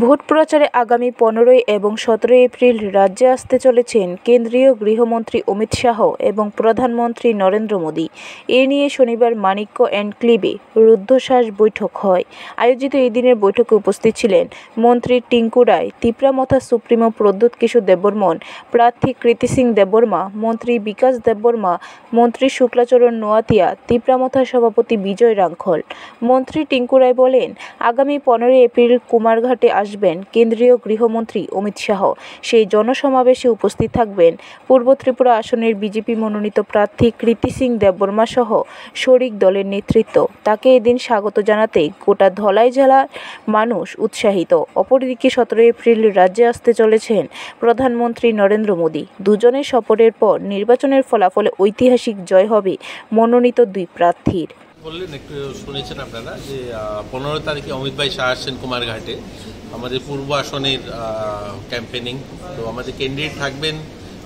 Vote প্রচারে আগামী 15 এবং 17 এপ্রিল রাজ্যে আসতে চলেছেন কেন্দ্রীয় গৃহমন্ত্রী অমিত শাহ এবং প্রধানমন্ত্রী নরেন্দ্র মোদী। এ নিয়ে শনিবার মানিক্য এনক্লেভে রুদ্ধশ্বাস বৈঠক হয়। আয়োজিত এই দিনের বৈঠকে উপস্থিত ছিলেন মন্ত্রী টিঙ্কু রায়, তিপ্রামথা সুপ্রিমো প্রদ্যুৎ কিশোর দেববর্মন, প্রার্থী কৃতি সিং দেববর্মা, মন্ত্রী বিকাশ দেববর্মা, মন্ত্রী শুক্লাচরণ নোয়াতিয়া, তিপ্রামথা সভাপতি বিজয় রাঙ্খল। মন্ত্রী টিঙ্কু রায় বলেন, আগামী 15 এপ্রিল কুমারঘাটে আসবেন কেন্দ্রীয় গৃহমন্ত্রী অমিত শাহ। সেই জনসমাবেশে উপস্থিত থাকবেন পূর্ব ত্রিপুরা আসনের বিজেপি মনোনীত প্রার্থী কৃতি সিং দেববর্মা সহ শরিক দলের নেতৃত্ব। তাকে এদিন স্বাগত জানাতে গোটা ধলাই জেলার মানুষ উৎসাহিত। অপরদিকে 17 এপ্রিল রাজ্যে আসতে চলেছেন প্রধানমন্ত্রী নরেন্দ্র মোদী। দুজনের সফরের পর নির্বাচনের ফলাফলে ঐতিহাসিক জয় হবে মনোনীত দুই প্রার্থীর। বললেন একটু শুনেছেন আপনারা যে 15 তারিখে অমিত ভাই শাহ আসছেন কুমারঘাটে আমাদের পূর্ব আসনের ক্যাম্পেনিং। তো আমাদের ক্যান্ডিডেট থাকবেন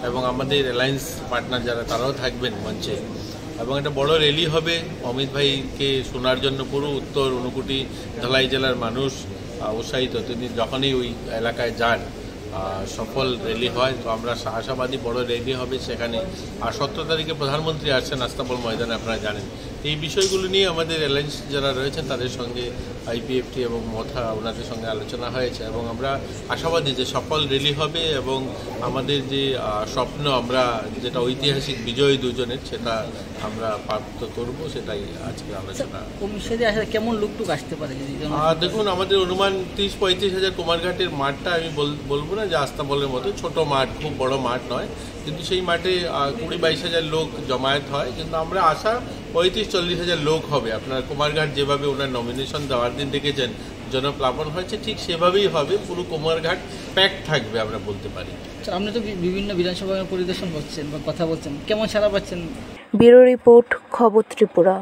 এবং আমাদের অ্যালায়েন্স পার্টনার যারা তারাও থাকবেন মঞ্চে, এবং একটা বড় র্যালি হবে। অমিত ভাইকে শোনার জন্য পুরো উত্তর ঊনকোটি ধলাই জেলার মানুষ উৎসাহিত। তিনি যখনই ওই এলাকায় যান সফল র্যালি হয়। তো আমরা আশাবাদী বড় র্যালি হবে সেখানে। আর 17 তারিখে প্রধানমন্ত্রী আসছেন আস্তাবল ময়দানে, আপনারা জানেন। এই বিষয়গুলো নিয়ে আমাদের অ্যালায়েন্স যারা রয়েছেন তাদের সঙ্গে আইপিএফটি এবং মথা ওনাদের সঙ্গে আলোচনা হয়েছে, এবং আমরা আশাবাদী যে সফল র্যালি হবে এবং আমাদের যে স্বপ্ন, আমরা যেটা ঐতিহাসিক বিজয় দুজনের, সেটা আমরা প্রাপ্ত করব, সেটাই আজকে আলোচনা। কেমন লুকটুক আসতে পারে? দেখুন, আমাদের অনুমান 30-35 হাজার কুমারঘাটের মাঠটা আমি বলবো না যে আস্তাবলের মতো ছোট মাঠ, খুব বড় মাঠ নয়, কিন্তু সেই মাঠে 20-22 হাজার লোক জমায়েত হয়। কিন্তু আমরা আশা 35-40 হাজার লোক হবে। আপনার কুমারঘাট যেভাবে ওনার নমিনেশন দেওয়ার দিন দেখেছেন জনপ্লাবন হয়েছে, ঠিক সেভাবেই হবে। পুরো কুমারঘাট প্যাক থাকবে আমরা বলতে পারি। আপনি তো বিভিন্ন বিধানসভা পরিদর্শন করছেন বা কথা বলছেন, কেমন সাড়া পাচ্ছেন? ব্যুরো রিপোর্ট, খবর ত্রিপুরা।